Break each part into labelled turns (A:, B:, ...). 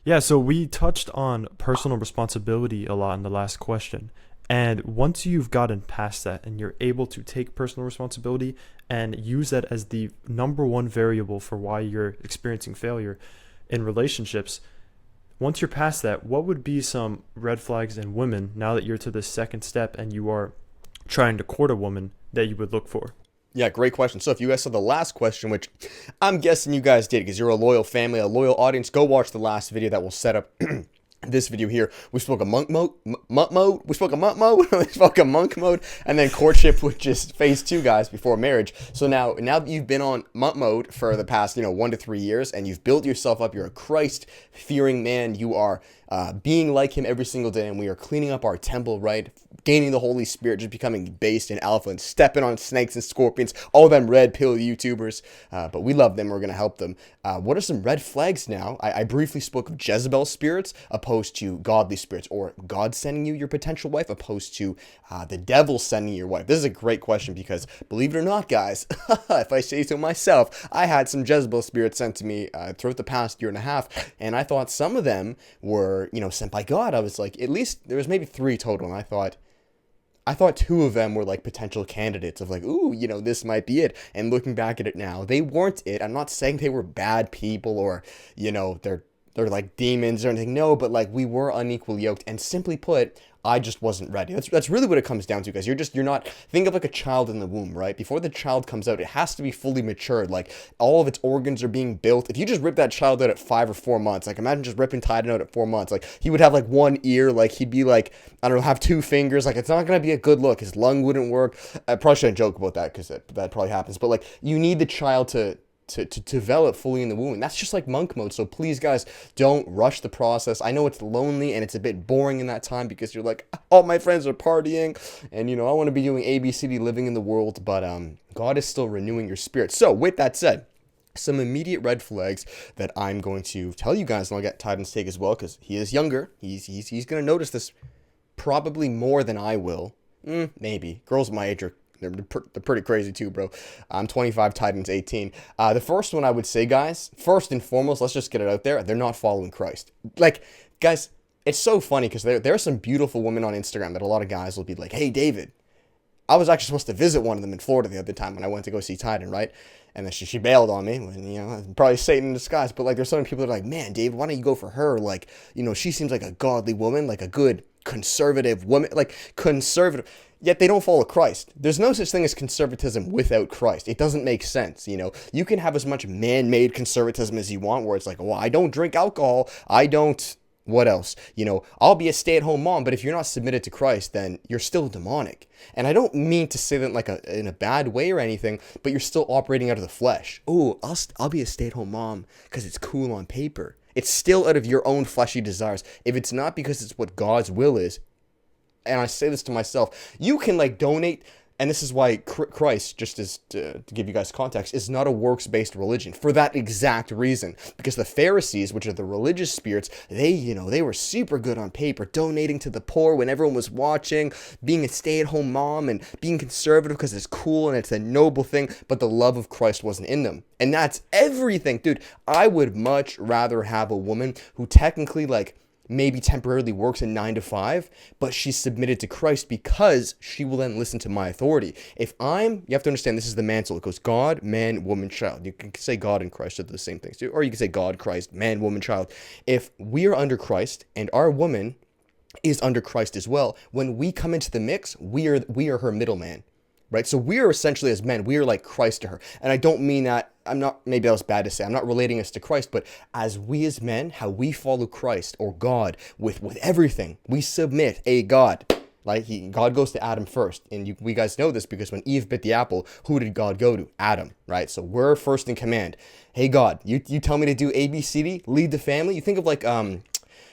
A: Yeah, so we touched on personal responsibility a lot in the last question. And once you've gotten past that and you're able to take personal responsibility and use that as the number one variable for why you're experiencing failure in relationships, once you're past that, what would be some red flags in women now that you're to the second step and you are trying to court a woman that you would look for?
B: Yeah, great question. So if you guys saw the last question, which I'm guessing you guys did because you're a loyal family, a loyal audience, go watch the last video that will set up this video here. We spoke of monk mode, we spoke of monk mode, we spoke of monk mode, and then courtship, which is phase two, guys, before marriage. So now that you've been on monk mode for the past 1 to 3 years, and you've built yourself up, you're a Christ fearing man. You are being like him every single day, and we are cleaning up our temple, right? Gaining the Holy Spirit, just becoming based in alpha and stepping on snakes and scorpions, all them red pill YouTubers. But we love them. We're going to help them. What are some red flags now? I briefly spoke of Jezebel spirits opposed to godly spirits, or God sending you your potential wife opposed to the devil sending your wife. This is a great question because, believe it or not, guys, if I say so myself, I had some Jezebel spirits sent to me throughout the past year and a half, and I thought some of them were, sent by God. I was like, at least there was maybe three total, and I thought two of them were like potential candidates of like, ooh, this might be it. And looking back at it now, they weren't it. I'm not saying they were bad people or, they're like demons or anything. No, but like we were unequally yoked. And simply put, I just wasn't ready. That's really what it comes down to, guys. You're not, think of like a child in the womb, right? Before the child comes out, it has to be fully matured. Like all of its organs are being built. If you just rip that child out at 5 or 4 months, like imagine just ripping Titan out at 4 months. Like he would have like one ear, like he'd be like, I don't know, have two fingers. Like it's not going to be a good look. His lung wouldn't work. I probably shouldn't joke about that because that probably happens. But like you need the child to develop fully in the womb. And that's just like monk mode. So please, guys, don't rush the process. I know it's lonely and it's a bit boring in that time because you're like, all my friends are partying and, I want to be doing ABCD living in the world. But God is still renewing your spirit. So with that said, some immediate red flags that I'm going to tell you guys, and I'll get Titan's take as well because he is younger. He's going to notice this probably more than I will. Maybe. Girls my age are they're pretty crazy too, bro. I'm 25, Titan's 18. The first one I would say, guys, first and foremost, let's just get it out there. They're not following Christ. Like, guys, it's so funny because there are some beautiful women on Instagram that a lot of guys will be like, hey, David, I was actually supposed to visit one of them in Florida the other time when I went to go see Titan, right? And then she bailed on me when, probably Satan in disguise. But like, there's so many people that are like, man, Dave, why don't you go for her? Like, she seems like a godly woman, like a good conservative woman, like conservative. Yet they don't follow Christ. There's no such thing as conservatism without Christ. It doesn't make sense. You can have as much man-made conservatism as you want, where it's like, well, I don't drink alcohol. I don't. What else? I'll be a stay-at-home mom, but if you're not submitted to Christ, then you're still demonic. And I don't mean to say that like in a bad way or anything, but you're still operating out of the flesh. Oh, I'll be a stay-at-home mom because it's cool on paper. It's still out of your own fleshy desires. If it's not because it's what God's will is, and I say this to myself, you can like donate. And this is why Christ, just as to give you guys context, is not a works-based religion for that exact reason. Because the Pharisees, which are the religious spirits, they were super good on paper, donating to the poor when everyone was watching, being a stay-at-home mom, and being conservative because it's cool and it's a noble thing, but the love of Christ wasn't in them. And that's everything. Dude, I would much rather have a woman who technically, like, maybe temporarily works a 9 to 5, but she's submitted to Christ because she will then listen to my authority. You have to understand this is the mantle. It goes God, man, woman, child. You can say God and Christ are the same things too, or you can say God, Christ, man, woman, child. If we are under Christ and our woman is under Christ as well, when we come into the mix, we are her middleman. Right? So we are essentially, as men, we are like Christ to her. And I don't mean that, maybe that was bad to say, I'm not relating us to Christ, but as we as men, how we follow Christ or God with everything, we submit a God. Like God goes to Adam first. And we guys know this because when Eve bit the apple, who did God go to? Adam, right? So we're first in command. Hey God, you tell me to do A, B, C, D, lead the family. You think of like,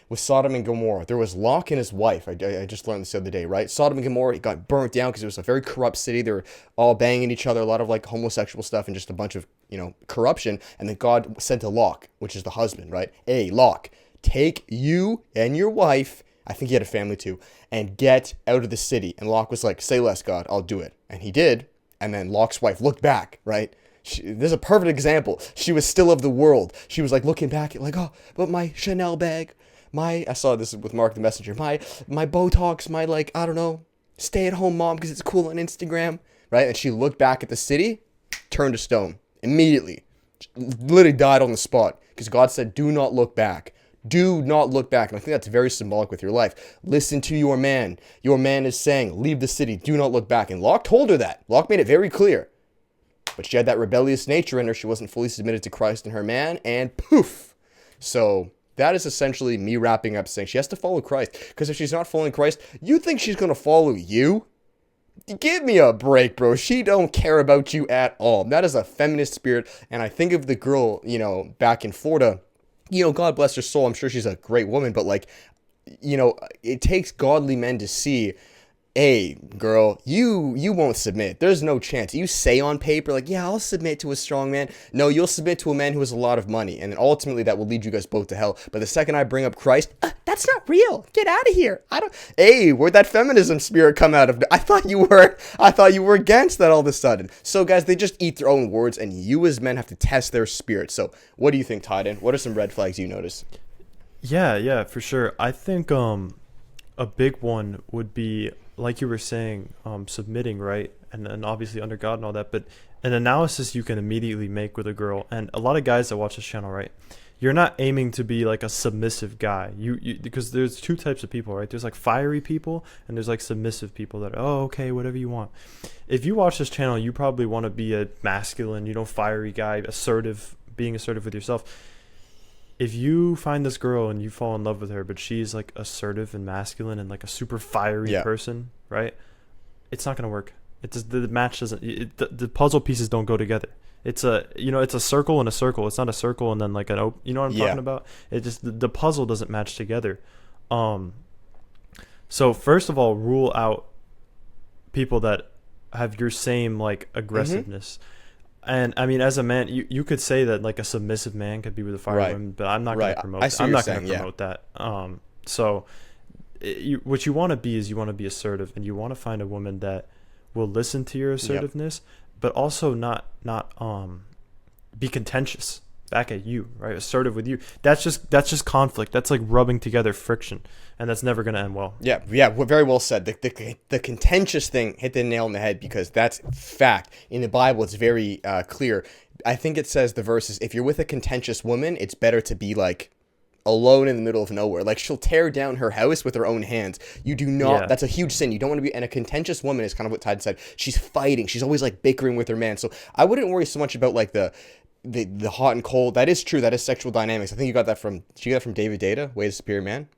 B: with Sodom and Gomorrah. There was Lot and his wife. I just learned this the other day, right? Sodom and Gomorrah, it got burnt down because it was a very corrupt city. They were all banging each other, a lot of like homosexual stuff and just a bunch of, corruption. And then God said to Lot, which is the husband, right? Hey, Lot, take you and your wife, I think he had a family too, and get out of the city. And Lot was like, say less, God, I'll do it. And he did. And then Lot's wife looked back, right? There's a perfect example. She was still of the world. She was like looking back at like, oh, but my Chanel bag, I saw this with Mark the Messenger, my Botox, my like, I don't know, stay at home mom because it's cool on Instagram, right? And she looked back at the city, turned to stone immediately, literally died on the spot because God said, do not look back. Do not look back. And I think that's very symbolic with your life. Listen to your man. Your man is saying, leave the city. Do not look back. And Locke told her that. Locke made it very clear. But she had that rebellious nature in her. She wasn't fully submitted to Christ and her man. And poof. So that is essentially me wrapping up saying she has to follow Christ. Because if she's not following Christ, you think she's going to follow you? Give me a break, bro. She don't care about you at all. That is a feminist spirit. And I think of the girl, back in Florida. God bless her soul. I'm sure she's a great woman, but like, it takes godly men to see, hey, girl, you won't submit. There's no chance. You say on paper, like, yeah, I'll submit to a strong man. No, you'll submit to a man who has a lot of money. And ultimately that will lead you guys both to hell. But the second I bring up Christ, that's not real. Get out of here. Hey, where'd that feminism spirit come out of? I thought you were against that all of a sudden. So guys, they just eat their own words and you as men have to test their spirit. So what do you think, Tyden? What are some red flags you notice?
A: Yeah, for sure. I think a big one would be, like you were saying, submitting, right? And obviously under God and all that, but an analysis you can immediately make with a girl. And a lot of guys that watch this channel, right? You're not aiming to be like a submissive guy. You because there's two types of people, right? There's like fiery people and there's like submissive people that are, oh, okay, whatever you want. If you watch this channel, you probably want to be a masculine, fiery guy, assertive, being assertive with yourself. If you find this girl and you fall in love with her, but she's like assertive and masculine and like a super fiery person, right? It's not gonna work. It just, the match doesn't. The puzzle pieces don't go together. It's it's a circle and a circle. It's not a circle and then like an open. You know what I'm talking about? It just the puzzle doesn't match together. So first of all, rule out people that have your same like aggressiveness. And I mean, as a man, you could say that like a submissive man could be with a fire woman, but I'm not going to promote. I'm not going to promote that. So, what you want to be is you want to be assertive, and you want to find a woman that will listen to your assertiveness, but also not be contentious back at you, right? Assertive with you. That's just conflict. That's like rubbing together friction, and that's never going to end well. Yeah,
B: very well said. The contentious thing hit the nail on the head because that's fact. In the Bible, it's very clear. I think it says the verses, if you're with a contentious woman, it's better to be like alone in the middle of nowhere. Like she'll tear down her house with her own hands. You do not, that's a huge sin. You don't want to be, and a contentious woman is kind of what Tide said. She's fighting. She's always like bickering with her man. So I wouldn't worry so much about like the hot and cold. That is true. That is sexual dynamics. I think you got that from David Data, Way of Superior Man.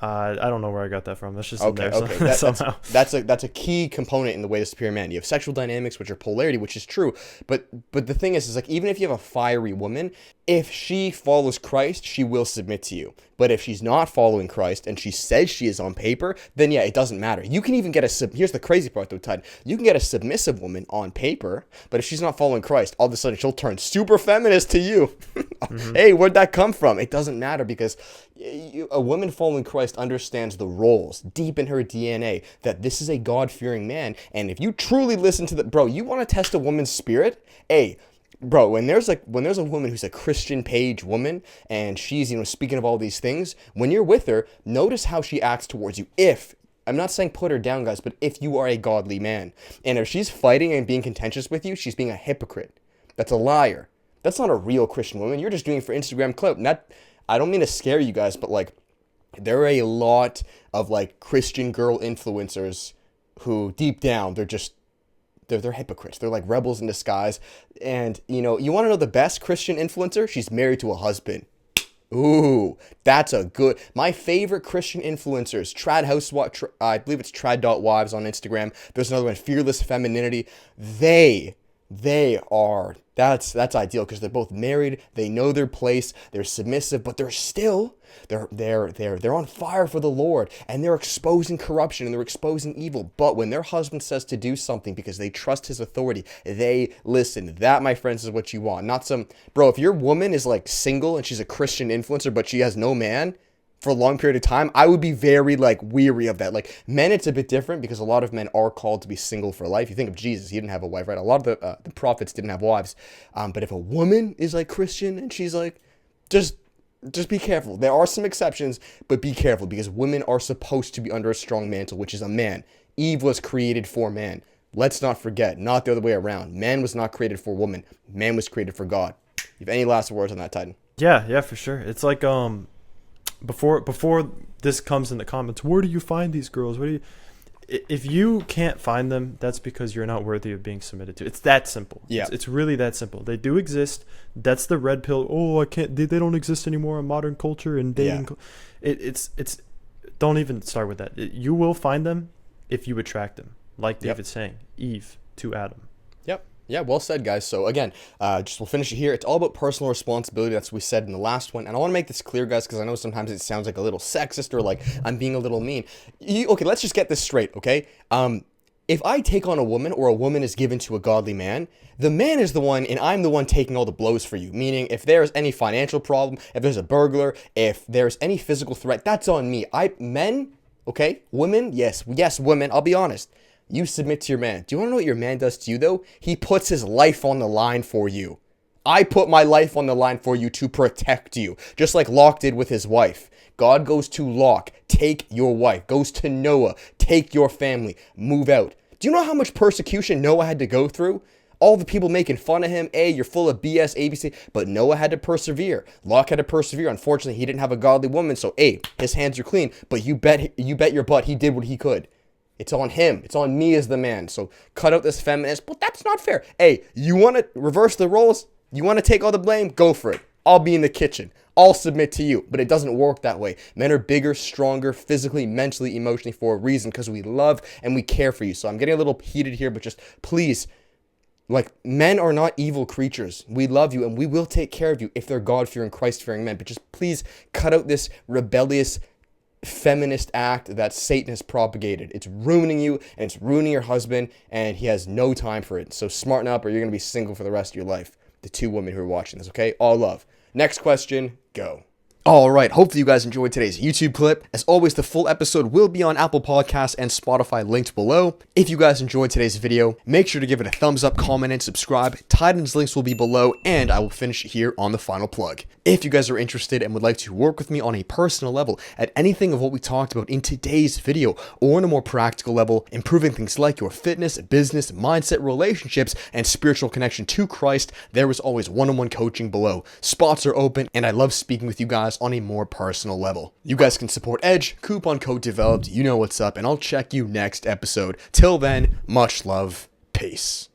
A: I don't know where I got that from. That's just
B: okay.
A: In there, somehow.
B: That's a key component in the Way of Superior Man. You have sexual dynamics, which are polarity, which is true. But the thing is like even if you have a fiery woman, if she follows Christ, she will submit to you. But if she's not following Christ and she says she is on paper, then it doesn't matter. You can even get here's the crazy part though, Tide. You can get a submissive woman on paper, but if she's not following Christ, all of a sudden she'll turn super feminist to you. Hey, where'd that come from? It doesn't matter because a woman following Christ understands the roles deep in her DNA that this is a God-fearing man. And if you truly listen to bro, you want to test a woman's spirit? Hey, bro, when there's a woman who's a Christian page woman and she's, speaking of all these things, when you're with her, notice how she acts towards you. I'm not saying put her down, guys, but if you are a godly man, and if she's fighting and being contentious with you, she's being a hypocrite. That's a liar. That's not a real Christian woman. You're just doing it for Instagram clout. I don't mean to scare you guys, but like, there are a lot of like Christian girl influencers who deep down, they're hypocrites. They're like rebels in disguise. And, you want to know the best Christian influencer? She's married to a husband. Ooh, that's a good... My favorite Christian influencers, I believe it's trad.wives on Instagram. There's another one, Fearless Femininity. They are... That's ideal because they're both married. They know their place. They're submissive, but they're still... They're on fire for the Lord, and they're exposing corruption and they're exposing evil. But when their husband says to do something because they trust his authority, they listen. That, my friends, is what you want. Not some bro. If your woman is like single and she's a Christian influencer, but she has no man, for a long period of time, I would be very like weary of that. Like men, it's a bit different because a lot of men are called to be single for life. You think of Jesus, he didn't have a wife, right? A lot of the prophets didn't have wives. But if a woman is like Christian and she's like, just be careful. There are some exceptions, but be careful because women are supposed to be under a strong mantle, which is a man. Eve was created for man. Let's not forget, not the other way around. Man was not created for woman. Man was created for God. You have any last words on that, Titan?
A: Yeah, for sure. It's like before this comes in the comments, where do you find these girls? If you can't find them, that's because you're not worthy of being submitted to. It's that simple.
B: Yeah.
A: It's really that simple. They do exist. That's the red pill. Oh, I can't. They don't exist anymore in modern culture and dating.
B: Yeah.
A: It's. Don't even start with that. You will find them if you attract them. Like David's saying, Eve to Adam.
B: Yep. Yeah, well said, guys. So again, we'll finish it here. It's all about personal responsibility. That's what we said in the last one. And I want to make this clear, guys, because I know sometimes it sounds like a little sexist or like I'm being a little mean. Okay, let's just get this straight, okay? If I take on a woman or a woman is given to a godly man, the man is the one and I'm the one taking all the blows for you. Meaning if there's any financial problem, if there's a burglar, if there's any physical threat, that's on me. Men, okay? Women, yes, women, I'll be honest. You submit to your man. Do you want to know what your man does to you, though? He puts his life on the line for you. I put my life on the line for you to protect you, just like Locke did with his wife. God goes to Locke, take your wife. Goes to Noah, take your family, move out. Do you know how much persecution Noah had to go through? All the people making fun of him, you're full of BS, ABC, but Noah had to persevere. Locke had to persevere. Unfortunately, he didn't have a godly woman, so his hands are clean, but you bet your butt he did what he could. It's on him. It's on me as the man. So cut out this feminist. But that's not fair. You want to reverse the roles? You want to take all the blame? Go for it. I'll be in the kitchen. I'll submit to you. But it doesn't work that way. Men are bigger, stronger, physically, mentally, emotionally for a reason because we love and we care for you. So I'm getting a little heated here, but just please, like, men are not evil creatures. We love you and we will take care of you if they're God-fearing, Christ-fearing men. But just please cut out this rebellious feminist act that Satan has propagated. It's ruining you and it's ruining your husband and he has no time for it. So smarten up or you're going to be single for the rest of your life. The two women who are watching this, okay? All love. Next question, go. Alright, hopefully you guys enjoyed today's YouTube clip. As always, the full episode will be on Apple Podcasts and Spotify linked below. If you guys enjoyed today's video, make sure to give it a thumbs up, comment, and subscribe. Titan's links will be below, and I will finish here on the final plug. If you guys are interested and would like to work with me on a personal level at anything of what we talked about in today's video, or on a more practical level, improving things like your fitness, business, mindset, relationships, and spiritual connection to Christ, there is always one-on-one coaching below. Spots are open, and I love speaking with you guys on a more personal level. You guys can support Edge, coupon code developed, you know what's up, and I'll check you next episode. Till then, much love, peace.